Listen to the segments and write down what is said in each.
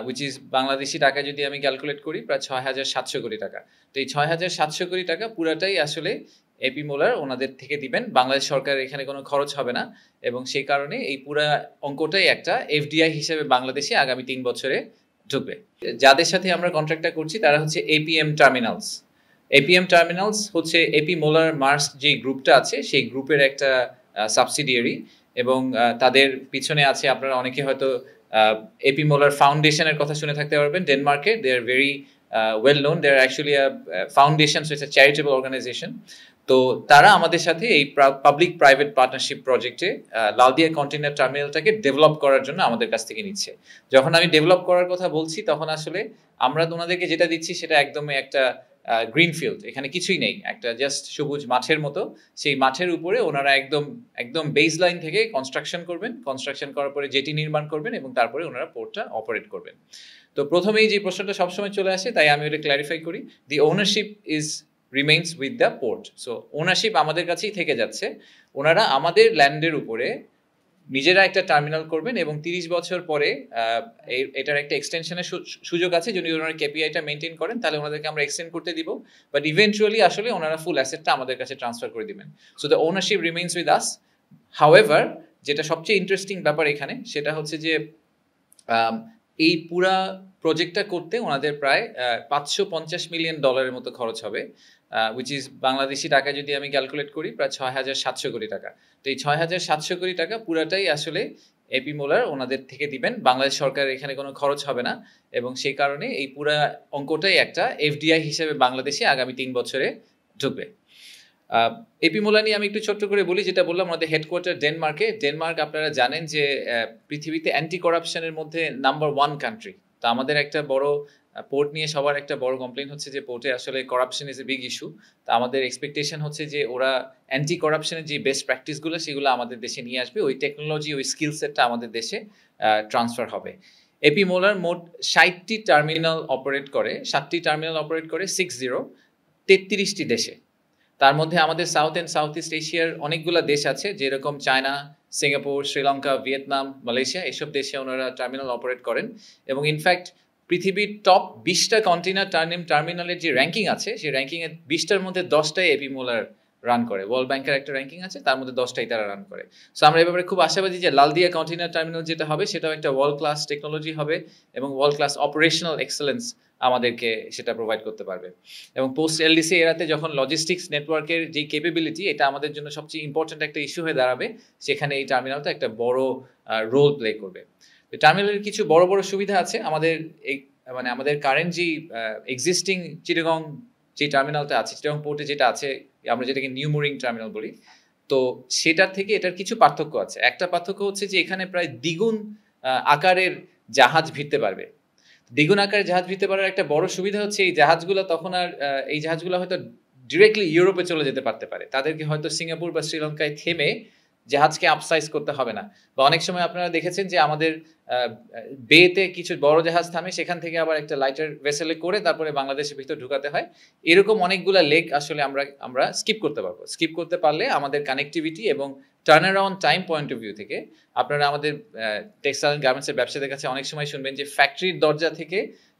Which is Bangladeshi টাকা যদি আমি ক্যালকুলেট করি প্রায় ৬,৭০০ কোটি টাকা। তো এই ৬,৭০০ কোটি টাকা পুরাটাই আসলে এপি মোলার ওনাদের থেকে দিবেন, বাংলাদেশ সরকার এখানে কোনো খরচ হবে না, এবং সেই কারণে এই পুরা অঙ্কটাই একটা এফডিআই হিসেবে বাংলাদেশে আগামী ৩ বছরে ঢুকবে। যাদের সাথে আমরা কন্ট্রাক্টটা করছি তারা হচ্ছে এপিএম টার্মিনালস। এপিএম টার্মিনালস হচ্ছে এপি মোলার মার্স যে গ্রুপটা আছে সেই গ্রুপের একটা সাবসিডিয়ারি, এবং তাদের পিছনে আছে আপনারা অনেকে হয়তো এপি মোলার ফাউন্ডেশনের কথা শুনে থাকতে পারবেন ডেনমার্কে। They are very well known. They are actually a foundation, so it's a charitable organization. তো তারা আমাদের সাথে এই পাবলিক প্রাইভেট পার্টনারশিপ প্রজেক্টে লালদিয়া কন্টেইনার টার্মিনালটাকে ডেভেলপ করার জন্য আমাদের কাছ থেকে নিচ্ছে। যখন আমি ডেভেলপ করার কথা বলছি তখন আসলে আমরা ওনাদেরকে যেটা দিচ্ছি সেটা একদমই একটা গ্রিন ফিল্ড, এখানে কিছুই নেই, একটা জাস্ট সবুজ মাঠের মতো। সেই মাঠের উপরে ওনারা একদম বেস লাইন থেকে কনস্ট্রাকশন করবেন, কনস্ট্রাকশন করার পরে জেটি নির্মাণ করবেন এবং তারপরে ওনারা পোর্টটা অপারেট করবেন। তো প্রথমেই যে প্রশ্নটা সবসময় চলে আসে তাই আমি ওটা ক্ল্যারিফাই করি, the ownership remains with the port. So ownership আমাদের কাছেই থেকে যাচ্ছে। ওনারা আমাদের ল্যান্ডের উপরে নিজেরা একটা টার্মিনাল করবেন এবং 30 বছর পরে এটার একটা এক্সটেনশনের সুযোগ আছে। যদি ওনারা কেপিআইটা মেনটেন করেন তাহলে ওনাদেরকে আমরা এক্সটেন্ড করতে দিব, বাট ইভেন্চুয়ালি আসলে ওনারা ফুল অ্যাসেটটা আমাদের কাছে ট্রান্সফার করে দিবেন। So the ownership remains with us. However যেটা সবচেয়ে ইন্টারেস্টিং ব্যাপার এখানে সেটা হচ্ছে যে এই পুরা প্রজেক্টটা করতে ওনাদের প্রায় $550 মিলিয়ন মতো খরচ হবে, উইচ ইজ বাংলাদেশি টাকা যদি আমি ক্যালকুলেট করি প্রায় ৬,৭০০ কোটি টাকা। তো এই ৬,৭০০ কোটি টাকা পুরাটাই আসলে এপি মোলার ওনাদের থেকে দিবেন, বাংলাদেশ সরকার এখানে কোনো খরচ হবে না, এবং সেই কারণে এই পুরা অঙ্কটাই একটা এফডিআই হিসেবে বাংলাদেশে আগামী ৩ বছরে ঢুকবে। এপি মোলা নিয়ে আমি একটু ছোট্ট করে বলি, যেটা বললাম আমাদের হেডকোয়ার্টার ডেনমার্কে। ডেনমার্ক আপনারা জানেন যে পৃথিবীতে অ্যান্টি করাপশনের মধ্যে নাম্বার 1 কান্ট্রি। তো আমাদের একটা বড় পোর্ট নিয়ে সবার একটা বড় কমপ্লেন হচ্ছে যে পোর্টে আসলে corruption is a big issue. তো আমাদের এক্সপেকটেশন হচ্ছে যে ওরা অ্যান্টি করাপশনের যে বেস্ট প্র্যাকটিসগুলো সেগুলো আমাদের দেশে নিয়ে আসবে, ওই টেকনোলজি ওই স্কিল সেটটা আমাদের দেশে ট্রান্সফার হবে। এপি মোলার মোট 60টি টার্মিনাল অপারেট করে, 7টি টার্মিনাল অপারেট করে 33টি দেশে। তার মধ্যে আমাদের সাউথ অ্যান্ড সাউথ ইস্ট এশিয়ার অনেকগুলো দেশ আছে, যেরকম China, Singapore, Sri Lanka, Vietnam, Malaysia, এসব দেশে ওনারা টার্মিনাল অপারেট করেন। এবং ইনফ্যাক্ট পৃথিবীর টপ 20টা কন্টেইনার টার্মিনালের যে র্যাঙ্কিং আছে সেই র্যাঙ্কিংয়ের 20টার মধ্যে 10টাই এপি মোলার রান করে। ওয়ার্ল্ড ব্যাংকের একটা র্যাঙ্কিং আছে, তার মধ্যে 10টাই তারা রান করে। সো আমরা এই ব্যাপারে খুব আশাবাদী যে লালদিয়া কন্টেইনার টার্মিনাল যেটা হবে সেটাও একটা ওয়ার্ল্ড ক্লাস টেকনোলজি হবে এবং ওয়ার্ল্ড ক্লাস অপারেশনাল এক্সেলেন্স আমাদেরকে সেটা প্রোভাইড করতে পারবে। এবং পোস্ট এলডিসি এরাতে যখন লজিস্টিক্স নেটওয়ার্কের যে কেপেবিলিটি, এটা আমাদের জন্য সবচেয়ে ইম্পর্টেন্ট একটা ইস্যু হয়ে দাঁড়াবে, সেখানে এই টার্মিনালটা একটা বড় রোল প্লে করবে। টার্মিনালের কিছু বড় বড় সুবিধা আছে। আমাদের আমাদের কারেন্ট যে এক্সিস্টিং চিটাগং যে টার্মিনালটা আছে, চিটাগং পোর্টে যেটা আছে, আমরা যেটাকে নিউ মুরিং টার্মিনাল বলি, তো সেটার থেকে এটার কিছু পার্থক্য আছে। একটা পার্থক্য হচ্ছে যে এখানে প্রায় দ্বিগুণ আকারের জাহাজ ভিড়তে পারবে। দ্বিগুণ আকারে জাহাজ ভিড়তে পারার একটা বড় সুবিধা হচ্ছে এই জাহাজগুলো তখন আর এই জাহাজগুলো হয়তো ডিরেক্টলি ইউরোপে চলে যেতে পারতে পারে। তাদেরকে হয়তো সিঙ্গাপুর বা শ্রীলঙ্কায় থেমে জাহাজকে আপসাইজ করতে হবে না। বা অনেক সময় আপনারা দেখেছেন যে আমাদের বেতে কিছু বড় জাহাজ থামে, সেখান থেকে আবার একটা লাইটার ভেসেলে করে তারপরে বাংলাদেশের ভিতর ঢুকাতে হয়। এরকম অনেকগুলো লেক আসলে আমরা স্কিপ করতে পারবো। স্কিপ করতে পারলে আমাদের কানেক্টিভিটি এবং turn around time point of view থেকে আপনারা আমাদের টেক্সটাইল গার্মেন্টসের ব্যবসায়ীদের কাছে অনেক সময় শুনবেন যে ফ্যাক্টরির দরজা থেকে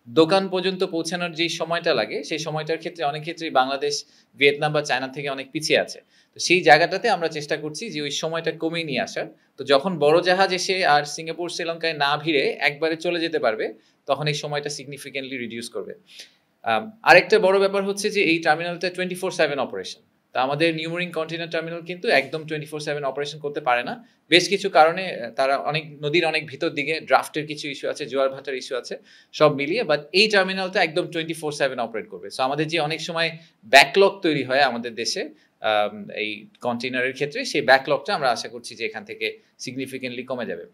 দোকান পর্যন্ত পৌঁছানোর যে সময়টা লাগে সেই সময়টার ক্ষেত্রে অনেক ক্ষেত্রেই বাংলাদেশ, ভিয়েতনাম বা চায়না থেকে অনেক পিছিয়ে আছে। তো সেই জায়গাটাতে আমরা চেষ্টা করছি যে ওই সময়টা কমিয়ে নিয়ে আসার। তো যখন বড় জাহাজ এসে আর সিঙ্গাপুর শ্রীলঙ্কায় না ভিড়ে একবারে চলে যেতে পারবে, তখন এই সময়টা সিগনিফিকেন্টলি রিডিউস করবে। আরেকটা বড় ব্যাপার হচ্ছে যে এই টার্মিনালটা 24/7 অপারেশন। তা আমাদের নিউ মুরিং কন্টেইনার টার্মিনাল কিন্তু একদম 24/7 অপারেশন করতে পারে না, বেশ কিছু কারণে। তারা নদীর অনেক ভিতর দিকে ড্রাফটের কিছু ইস্যু আছে, জোয়ার ভাটার ইস্যু আছে, সব মিলিয়ে। বাট এই টার্মিনালটা একদম 24/7 অপারেট করবে। সো আমাদের যে অনেক সময় ব্যাকলগ তৈরি হয় আমাদের দেশে এই কন্টেইনারের ক্ষেত্রে, সেই ব্যাকলগটা আমরা আশা করছি যে এখান থেকে সিগনিফিকেন্টলি কমে যাবে।